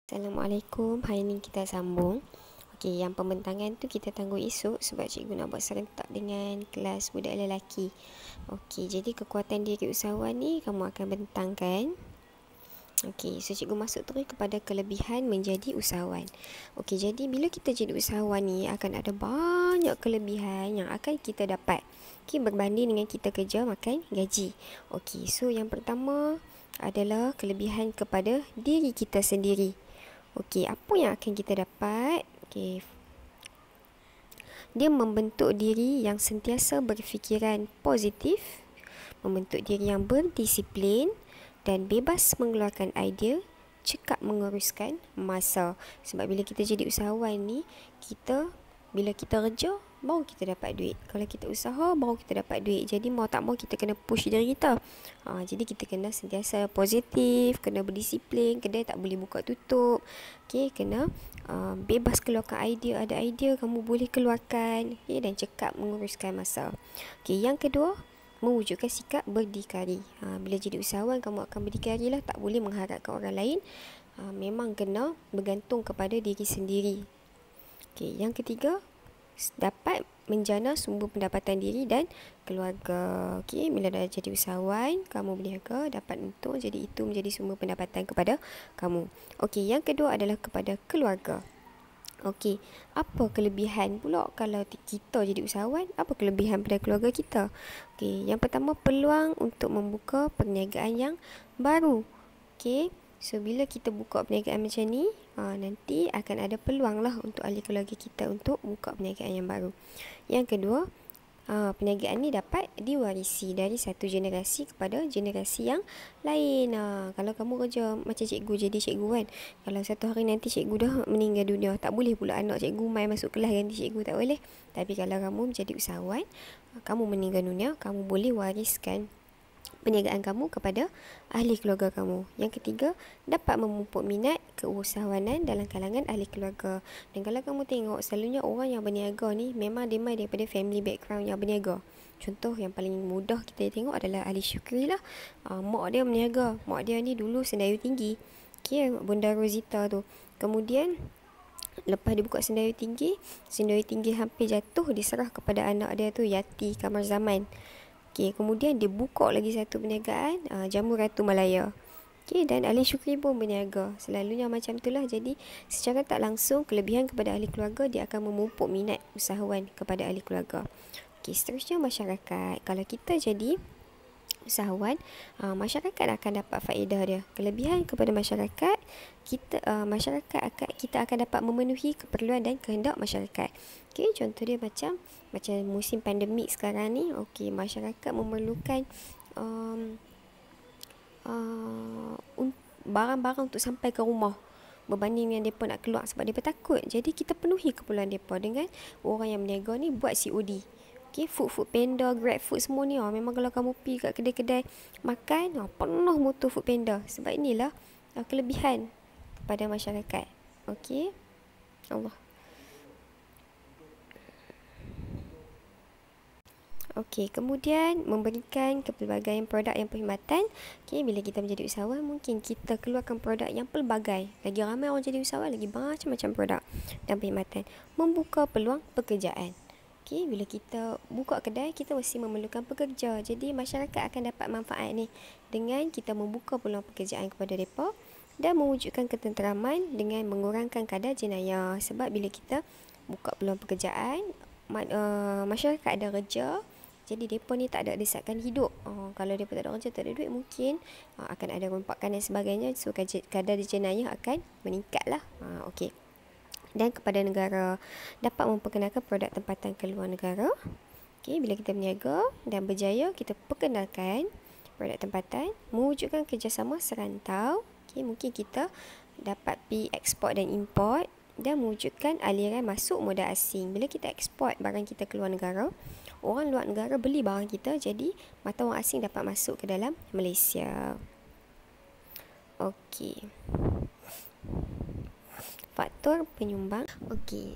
Assalamualaikum. Hari ni kita sambung. Okey, yang pembentangan tu kita tangguh esok sebab cikgu nak buat serentak dengan kelas budak lelaki. Okey, jadi kekuatan diri usahawan ni kamu akan bentangkan. Okey, so cikgu masuk terus kepada kelebihan menjadi usahawan. Okey, jadi bila kita jadi usahawan ni akan ada banyak kelebihan yang akan kita dapat. Okey, berbanding dengan kita kerja makan gaji. Okey, so yang pertama adalah kelebihan kepada diri kita sendiri. Okey, apa yang akan kita dapat? Okey. Dia membentuk diri yang sentiasa berfikiran positif, membentuk diri yang berdisiplin dan bebas mengeluarkan idea, cekap menguruskan masa. Sebab bila kita jadi usahawan ni, bila kita kerja, baru kita dapat duit. Kalau kita usaha, baru kita dapat duit. Jadi mau tak mau kita kena push diri kita. Jadi kita kena sentiasa positif, kena berdisiplin, kedai tak boleh buka tutup. Okay, kena bebas keluarkan idea. Ada idea kamu boleh keluarkan. Okay, dan cekap menguruskan masa. Okay, yang kedua, mewujudkan sikap berdikari. Bila jadi usahawan, kamu akan berdikari lah. Tak boleh mengharapkan orang lain. Memang kena bergantung kepada diri sendiri. Okay, yang ketiga, dapat menjana sumber pendapatan diri dan keluarga. Okay, bila dah jadi usahawan, kamu berniaga, dapat untung, jadi itu menjadi sumber pendapatan kepada kamu. Okay, yang kedua adalah kepada keluarga. Okey, apa kelebihan pula kalau kita jadi usahawan? Apa kelebihan pada keluarga kita? Okey, yang pertama peluang untuk membuka perniagaan yang baru. Okey, so bila kita buka perniagaan macam ni, nanti akan ada peluang lah untuk ahli keluarga kita untuk buka perniagaan yang baru. Yang kedua, perniagaan ni dapat diwarisi dari satu generasi kepada generasi yang lain. Kalau kamu kerja macam cikgu, jadi cikgu kan, kalau satu hari nanti cikgu dah meninggal dunia, tak boleh pula anak cikgu main masuk kelas ganti cikgu, tak boleh. Tapi kalau kamu menjadi usahawan, kamu meninggal dunia, kamu boleh wariskan perniagaan kamu kepada ahli keluarga kamu. Yang ketiga, dapat memupuk minat keusahawanan dalam kalangan ahli keluarga. Dan kalau kamu tengok, selalunya orang yang berniaga ni memang demai daripada family background yang berniaga. Contoh yang paling mudah kita tengok adalah ahli Syukri lah. Mak dia berniaga. Mak dia ni dulu Sendayu Tinggi. Okay, Bunda Rosita tu. Kemudian lepas dia buka Sendayu Tinggi hampir jatuh, diserah kepada anak dia tu, Yati Kamar Zaman. Okay, kemudian dia buka lagi satu perniagaan, Jamu Ratu Malaya. Okay, dan ahli Syukri pun berniaga. Selalunya macam itulah. Jadi secara tak langsung, kelebihan kepada ahli keluarga, dia akan memupuk minat usahawan kepada ahli keluarga. Okay, seterusnya masyarakat. Kalau kita jadi usahawan, masyarakat akan dapat faedah dia. Kelebihan kepada masyarakat, kita akan dapat memenuhi keperluan dan kehendak masyarakat. Okey, contoh dia macam musim pandemik sekarang ni. Okey, masyarakat memerlukan barang-barang untuk sampai ke rumah, berbanding dengan mereka nak keluar sebab mereka takut. Jadi kita penuhi keperluan mereka dengan orang yang berniaga ni buat COD. Okay, food panda, grab food semua ni, memang kalau kamu pergi kat kedai-kedai makan, penuh motor food panda. Sebab inilah kelebihan kepada masyarakat. Okey, Allah. Okey, kemudian memberikan kepelbagaian produk yang perkhidmatan. Okey, bila kita menjadi usahawan, mungkin kita keluarkan produk yang pelbagai. Lagi ramai orang jadi usahawan, lagi macam-macam produk dan perkhidmatan. Membuka peluang pekerjaan. Okay, bila kita buka kedai, kita mesti memerlukan pekerja. Jadi masyarakat akan dapat manfaat ni dengan kita membuka peluang pekerjaan kepada mereka dan mewujudkan ketenteraman dengan mengurangkan kadar jenayah. Sebab bila kita buka peluang pekerjaan, masyarakat ada kerja, jadi mereka ni tak ada desakan hidup. Kalau mereka tak ada kerja, tak ada duit, mungkin akan ada rompakan dan sebagainya. So kadar jenayah akan meningkat lah. Okey. Dan kepada negara, dapat memperkenalkan produk tempatan ke luar negara. Okay, bila kita berniaga dan berjaya, kita perkenalkan produk tempatan, mewujudkan kerjasama serantau. Okay, mungkin kita dapat pergi ekspor dan import dan mewujudkan aliran masuk modal asing. Bila kita ekspor barang kita ke luar negara, orang luar negara beli barang kita, jadi mata orang asing dapat masuk ke dalam Malaysia. Okey. Faktor penyumbang. Okey,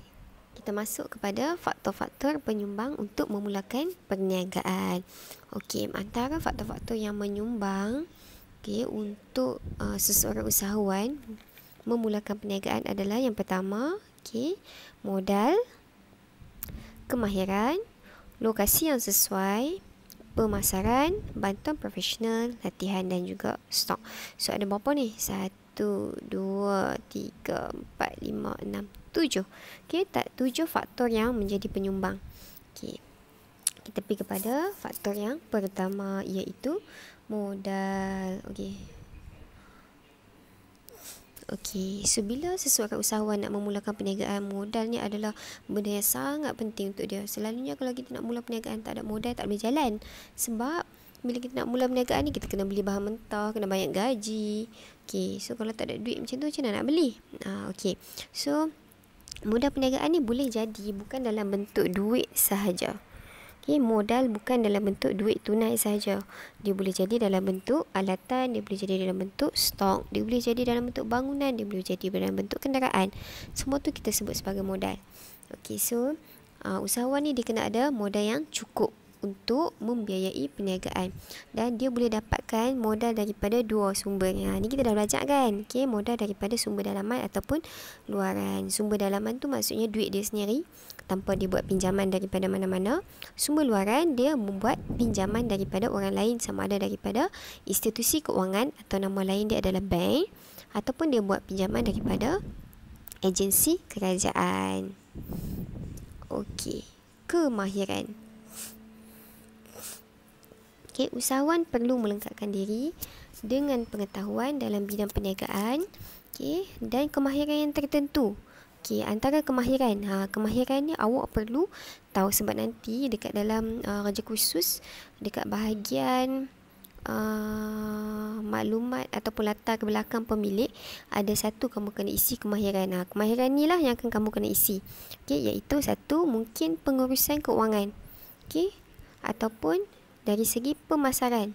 kita masuk kepada faktor-faktor penyumbang untuk memulakan perniagaan. Okey, antara faktor-faktor yang menyumbang untuk seseorang usahawan memulakan perniagaan adalah yang pertama, modal, kemahiran, lokasi yang sesuai, pemasaran, bantuan profesional, latihan dan juga stok. So ada berapa ni? 1, 2, 3, 4, 5, 6, 7. Tak 7 faktor yang menjadi penyumbang. Kita pergi kepada faktor yang pertama, iaitu modal. So bila seseorang usahawan nak memulakan perniagaan, modal ni adalah benda yang sangat penting untuk dia. Selalunya kalau kita nak mula perniagaan tak ada modal, tak boleh jalan. Sebab bila kita nak mula perniagaan ni, kita kena beli bahan mentah, kena bayar gaji. So kalau tak ada duit macam tu, macam mana nak beli? So modal perniagaan ni boleh jadi bukan dalam bentuk duit sahaja. Modal bukan dalam bentuk duit tunai sahaja. Dia boleh jadi dalam bentuk alatan, dia boleh jadi dalam bentuk stok, dia boleh jadi dalam bentuk bangunan, dia boleh jadi dalam bentuk kenderaan. Semua tu kita sebut sebagai modal. So usahawan ni dia kena ada modal yang cukup untuk membiayai perniagaan, dan dia boleh dapatkan modal daripada dua sumber. Ni kita dah belajar kan, modal daripada sumber dalaman ataupun luaran. Sumber dalaman tu maksudnya duit dia sendiri tanpa dia buat pinjaman daripada mana-mana. Sumber luaran dia membuat pinjaman daripada orang lain, sama ada daripada institusi keuangan atau nama lain dia adalah bank, ataupun dia buat pinjaman daripada agensi kerajaan. Kemahiran. Usahawan perlu melengkapkan diri dengan pengetahuan dalam bidang perniagaan, dan kemahiran yang tertentu. Antara kemahiran, kemahiran ni awak perlu tahu, sebab nanti dekat dalam kerja khusus, dekat bahagian maklumat ataupun latar ke belakang pemilik, ada satu kamu kena isi kemahiran. Kemahiran ni lah yang akan kamu kena isi. Iaitu satu, mungkin pengurusan keuangan, ataupun dari segi pemasaran,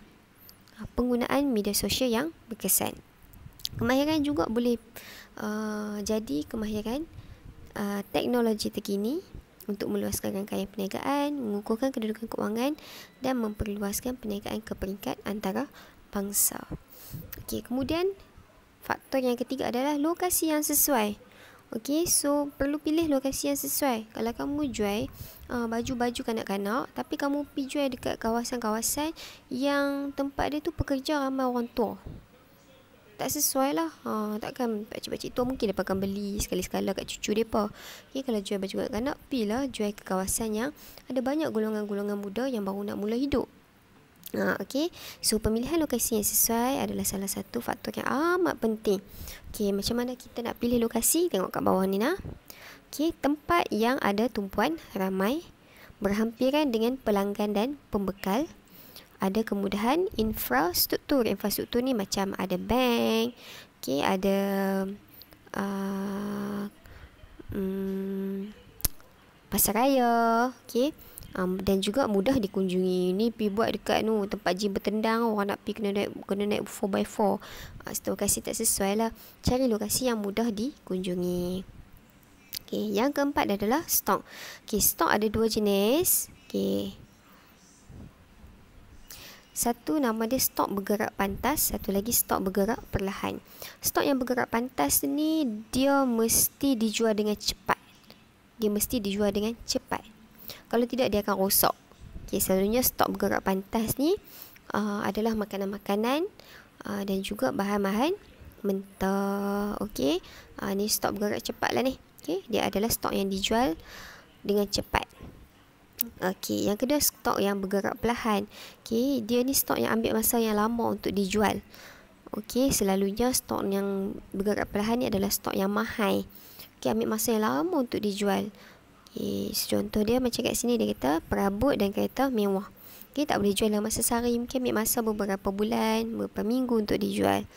penggunaan media sosial yang berkesan. Kemahiran juga boleh jadi kemahiran teknologi terkini untuk meluaskan rangkaian perniagaan, mengukuhkan kedudukan keuangan dan memperluaskan perniagaan ke peringkat antara bangsa. Kemudian faktor yang ketiga adalah lokasi yang sesuai. So perlu pilih lokasi yang sesuai. Kalau kamu jual baju-baju kanak-kanak, tapi kamu pergi jual dekat kawasan-kawasan yang tempat dia tu pekerja ramai orang tua, tak sesuai lah. Takkan pakcik-pakcik tua mungkin mereka akan beli sekali-sekala kat cucu mereka. Kalau jual baju kanak-kanak, pergilah jual ke kawasan yang ada banyak golongan-golongan muda yang baru nak mula hidup. So pemilihan lokasi yang sesuai adalah salah satu faktor yang amat penting. Macam mana kita nak pilih lokasi? Tengok kat bawah ni nah. Tempat yang ada tumpuan ramai, berhampiran dengan pelanggan dan pembekal, ada kemudahan infrastruktur. Infrastruktur ni macam ada bank, ada pasar raya, dan juga mudah dikunjungi. Ni pergi buat dekat tempat gym bertendang, orang nak pergi kena naik 4x4. Lokasi tak sesuai lah. Cari lokasi yang mudah dikunjungi. Yang keempat adalah stok. Stok ada dua jenis. Satu nama dia stok bergerak pantas, satu lagi stok bergerak perlahan. Stok yang bergerak pantas ni dia mesti dijual dengan cepat. Kalau tidak, dia akan rosak. Selalunya stok bergerak pantas ni adalah makanan-makanan dan juga bahan-bahan mentah. Ni stok bergerak cepat lah ni. Dia adalah stok yang dijual dengan cepat. Yang kedua, stok yang bergerak perlahan. Dia ni stok yang ambil masa yang lama untuk dijual. Selalunya stok yang bergerak perlahan ni adalah stok yang mahal. Ambil masa yang lama untuk dijual. Contoh dia macam kat sini, dia kata perabot dan kereta mewah. Tak boleh jual dalam masa sehari, mungkin ambil masa beberapa bulan, beberapa minggu untuk dijual.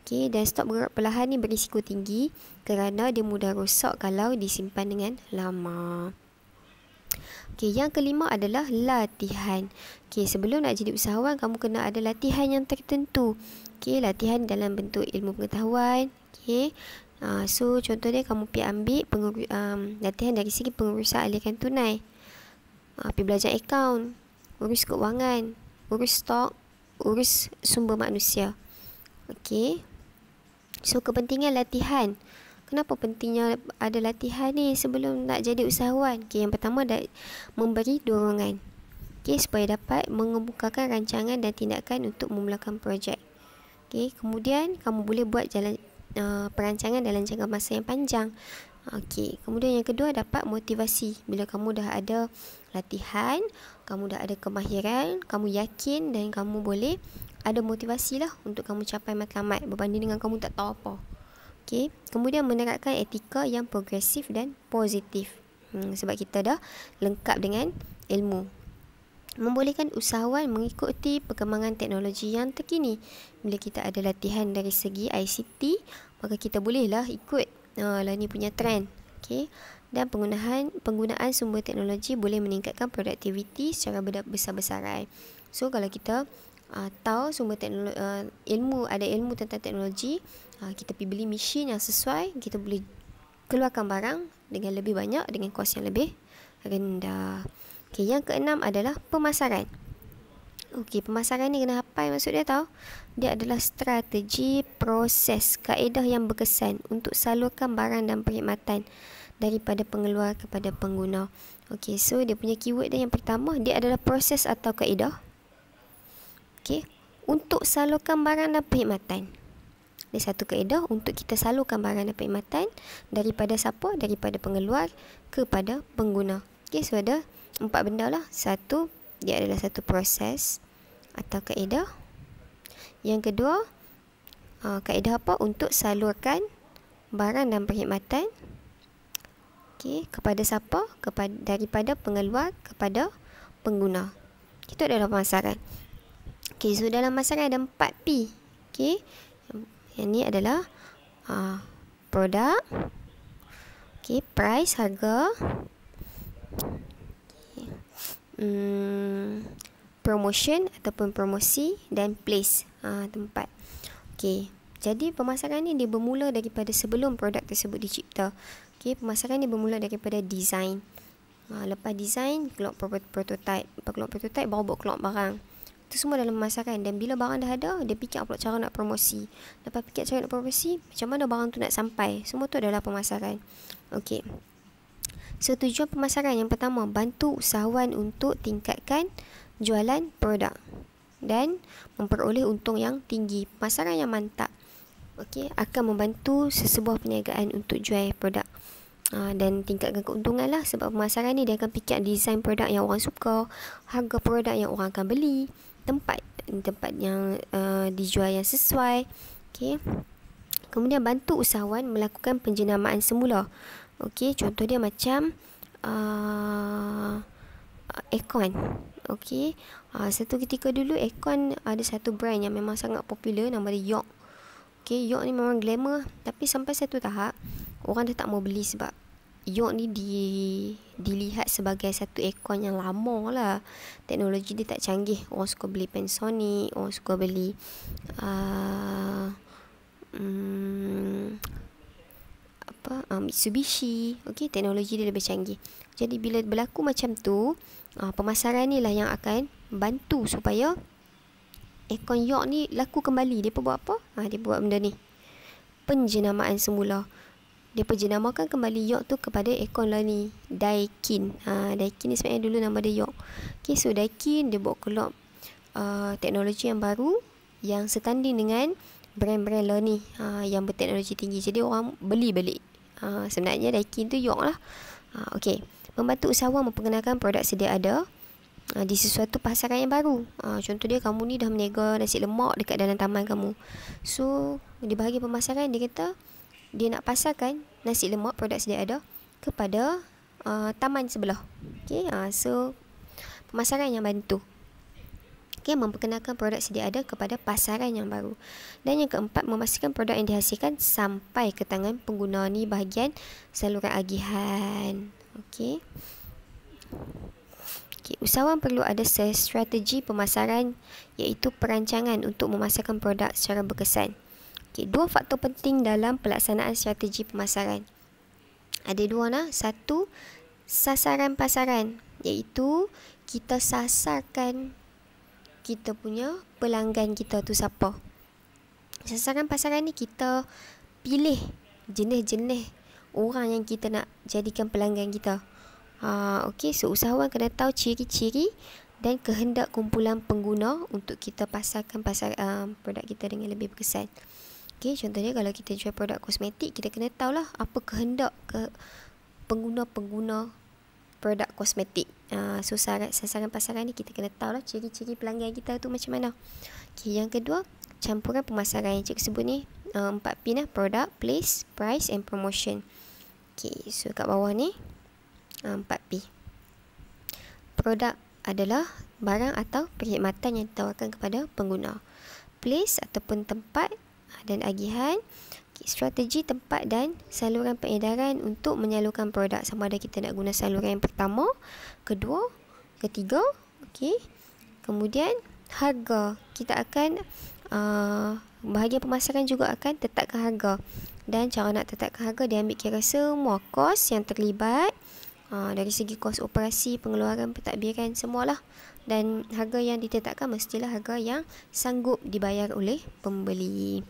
Dan stok bergerak perlahan ni berisiko tinggi kerana dia mudah rosak kalau disimpan dengan lama. Yang kelima adalah latihan. Sebelum nak jadi usahawan, kamu kena ada latihan yang tertentu. Latihan dalam bentuk ilmu pengetahuan. So contoh dia, kamu pergi ambil latihan dari segi pengurusan aliran tunai, pergi belajar akaun, urus keuangan, urus stok, urus sumber manusia. So, kepentingan latihan. Kenapa pentingnya ada latihan ni sebelum nak jadi usahawan? Okay, yang pertama memberi dorongan. Okay, supaya dapat mengemukakan rancangan dan tindakan untuk memulakan projek. Okay, kemudian kamu boleh buat perancangan dalam jangka masa yang panjang. Okay, kemudian yang kedua dapat motivasi. Bila kamu dah ada latihan, kamu dah ada kemahiran, kamu yakin dan kamu boleh ada motivasi lah untuk kamu capai matlamat berbanding dengan kamu tak tahu apa. Okay, kemudian menerapkan etika yang progresif dan positif. Sebab kita dah lengkap dengan ilmu. Membolehkan usahawan mengikuti perkembangan teknologi yang terkini. Bila kita ada latihan dari segi ICT, maka kita bolehlah ikut lah ni punya trend. Okay. Dan penggunaan sumber teknologi boleh meningkatkan produktiviti secara besar-besaran. So, kalau kita tahu sumber teknologi, ilmu tentang teknologi, kita pergi beli mesin yang sesuai, kita boleh keluarkan barang dengan lebih banyak dengan kos yang lebih rendah. Okay, yang keenam adalah pemasaran. Okey, pemasaran ni kena hafal maksud dia tahu. Dia adalah strategi, proses, kaedah yang berkesan untuk salurkan barang dan perkhidmatan daripada pengeluar kepada pengguna. Okey, so dia punya keyword dia yang pertama, dia adalah proses atau kaedah. Okey, untuk salurkan barang dan perkhidmatan. Dia satu kaedah untuk kita salurkan barang dan perkhidmatan daripada siapa? Daripada pengeluar kepada pengguna. Okey, so ada 4 benda lah. Satu, dia adalah satu proses atau kaedah. Yang kedua, kaedah apa? Untuk salurkan barang dan perkhidmatan. Okay, kepada siapa? Daripada pengeluar kepada pengguna. Itu adalah pemasaran. Okay, so dalam pemasaran ada 4P. Okay, yang ni adalah produk. Okay, price, harga. Promotion ataupun promosi, dan place, tempat. Okey, jadi pemasaran ni dia bermula daripada sebelum produk tersebut dicipta. Okey, pemasaran ni bermula daripada design. Lepas design, keluar prototype. Lepas keluar prototype, baru buat keluar barang. Itu semua dalam pemasaran. Dan bila barang dah ada, dia fikir pula cara nak promosi. Lepas fikir cara nak promosi, macam mana barang tu nak sampai. Semua tu adalah pemasaran. Okey. So, tujuan pemasaran yang pertama, bantu usahawan untuk tingkatkan jualan produk dan memperoleh untung yang tinggi. Pemasaran yang mantap, okey, akan membantu sesebuah perniagaan untuk jual produk dan tingkatkan keuntungan lah. Sebab pemasaran ni dia akan fikir desain produk yang orang suka, harga produk yang orang akan beli, tempat yang dijual yang sesuai. Okey. Kemudian bantu usahawan melakukan penjenamaan semula. Okey, contoh dia macam aircon. Okey, satu ketika dulu aircon ada satu brand yang memang sangat popular, nama dia York. Okey, York ni memang glamour, tapi sampai satu tahap orang dah tak mau beli sebab York ni dilihat sebagai satu aircon yang lama lah. Teknologi dia tak canggih. Orang suka beli Panasonic, orang suka beli Mitsubishi. Okey, teknologi dia lebih canggih. Jadi bila berlaku macam tu, pemasaran ni lah yang akan bantu supaya aircon York ni laku kembali. Dia buat apa? Dia buat benda ni, penjenamaan semula. Dia penjenamakan kembali York tu kepada aircon lah ni, Daikin. Daikin ni sebenarnya dulu nama dia York. Okay, so Daikin dia buat keluar teknologi yang baru yang setanding dengan brand-brand lah ni, yang berteknologi tinggi. Jadi orang beli balik. Sebenarnya Daikin tu York lah. Okay, membantu usahawan memperkenalkan produk sedia ada di sesuatu pasaran yang baru. Contoh dia, kamu ni dah meniaga nasi lemak dekat dalam taman kamu. So di bahagian pemasaran dia kata dia nak pasarkan nasi lemak produk sedia ada kepada taman sebelah. Okay, so pemasaran yang bantu. Okay, memperkenalkan produk sedia ada kepada pasaran yang baru. Dan yang keempat, memastikan produk yang dihasilkan sampai ke tangan pengguna. Ni bahagian saluran agihan. Okay. Okay, usahawan perlu ada strategi pemasaran, iaitu perancangan untuk memasarkan produk secara berkesan. Okay, dua faktor penting dalam pelaksanaan strategi pemasaran. Ada dua lah. Satu, sasaran pasaran, iaitu kita sasarkan kita punya pelanggan kita tu siapa. Sasaran pasaran ni kita pilih jenis-jenis orang yang kita nak jadikan pelanggan kita. Okey, so usahawan kena tahu ciri-ciri dan kehendak kumpulan pengguna untuk kita pasarkan produk kita dengan lebih berkesan. Okey, contohnya kalau kita jual produk kosmetik, kita kena tahulah apa kehendak pengguna-pengguna produk kosmetik. So sasaran pasaran ni kita kena tahulah ciri-ciri pelanggan kita tu macam mana. Okey, yang kedua, campuran pemasaran yang cikgu sebut ni 4P lah, product, place, price and promotion. Okey, so kat bawah ni 4P. Produk adalah barang atau perkhidmatan yang ditawarkan kepada pengguna. Place ataupun tempat dan agihan. Okay, strategi tempat dan saluran peredaran untuk menyalurkan produk. Sama ada kita nak guna saluran yang pertama, kedua, ketiga. Okay. Kemudian harga. Kita akan bahagian pemasaran juga akan tetapkan harga. Dan cara nak tetapkan harga, dia ambil kira semua kos yang terlibat. Dari segi kos operasi, pengeluaran, pentadbiran, semualah. Dan harga yang ditetapkan mestilah harga yang sanggup dibayar oleh pembeli.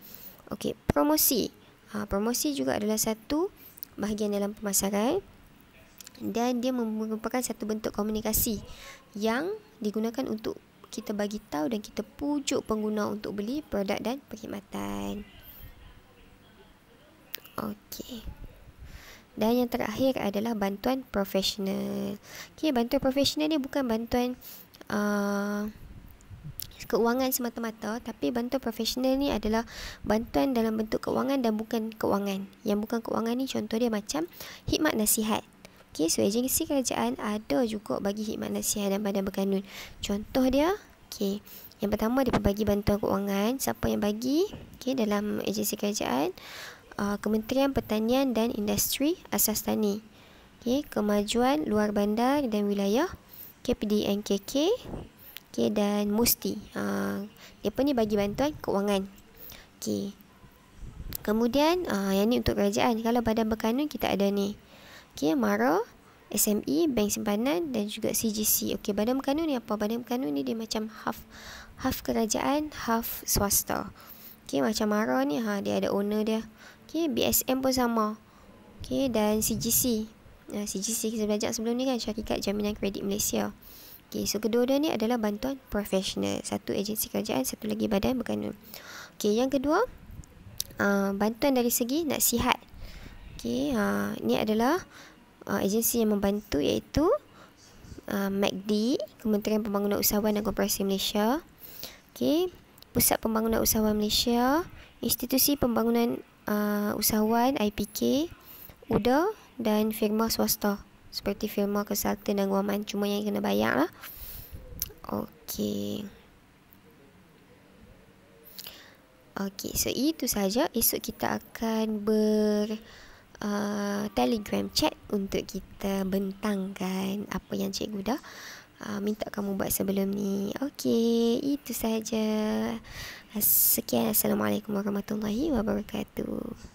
Okey, promosi. Promosi juga adalah satu bahagian dalam pemasaran. Dan dia merupakan satu bentuk komunikasi yang digunakan untuk kita bagi tahu dan kita pujuk pengguna untuk beli produk dan perkhidmatan. Okey. Dan yang terakhir adalah bantuan profesional. Okey, bantuan profesional ni bukan bantuan keuangan semata-mata, tapi bantuan profesional ni adalah bantuan dalam bentuk keuangan dan bukan keuangan. Yang bukan keuangan ni contoh dia macam khidmat nasihat. Okey, so agensi kerajaan ada juga bagi khidmat nasihat dan badan berkanun. Contoh dia, okey, yang pertama dia bagi bantuan keuangan. Siapa yang bagi? Okey, dalam agensi kerajaan, Kementerian Pertanian dan Industri Asas Tani. Okey, Kemajuan Luar Bandar dan Wilayah, KPDNKK, okey, dan Musti. Depa ni bagi bantuan keuangan. Okey. Kemudian yang ni untuk kerajaan. Kalau badan berkanun kita ada ni. Okey, MARA, SME, Bank Simpanan dan juga CGC. Okey, badan berkanun ni apa? Badan berkanun ni dia macam half kerajaan, half swasta. Okey, macam MARA ni dia ada owner dia. Okey, BSM pun sama. Okey, dan CGC. CGC kita belajar sebelum ni kan, Syarikat Jaminan Kredit Malaysia. Okey, so kedua-dua ni adalah bantuan profesional. Satu agensi kerajaan, satu lagi badan berkanun. Okey, yang kedua, bantuan dari segi nasihat. Okey, ni adalah agensi yang membantu, iaitu MACD, Kementerian Pembangunan Usahawan dan Koperasi Malaysia. Okey, Pusat Pembangunan Usahawan Malaysia, Institusi Pembangunan Usahawan IPK, UDA dan firma swasta seperti firma Konsultan dan Guaman, cuma yang kena bayar lah. Okey. Okey, so itu saja. Esok kita akan Telegram chat untuk kita bentangkan apa yang cikgu dah minta kamu buat sebelum ni. Okey, itu saja. Sekian. Assalamualaikum warahmatullahi wabarakatuh.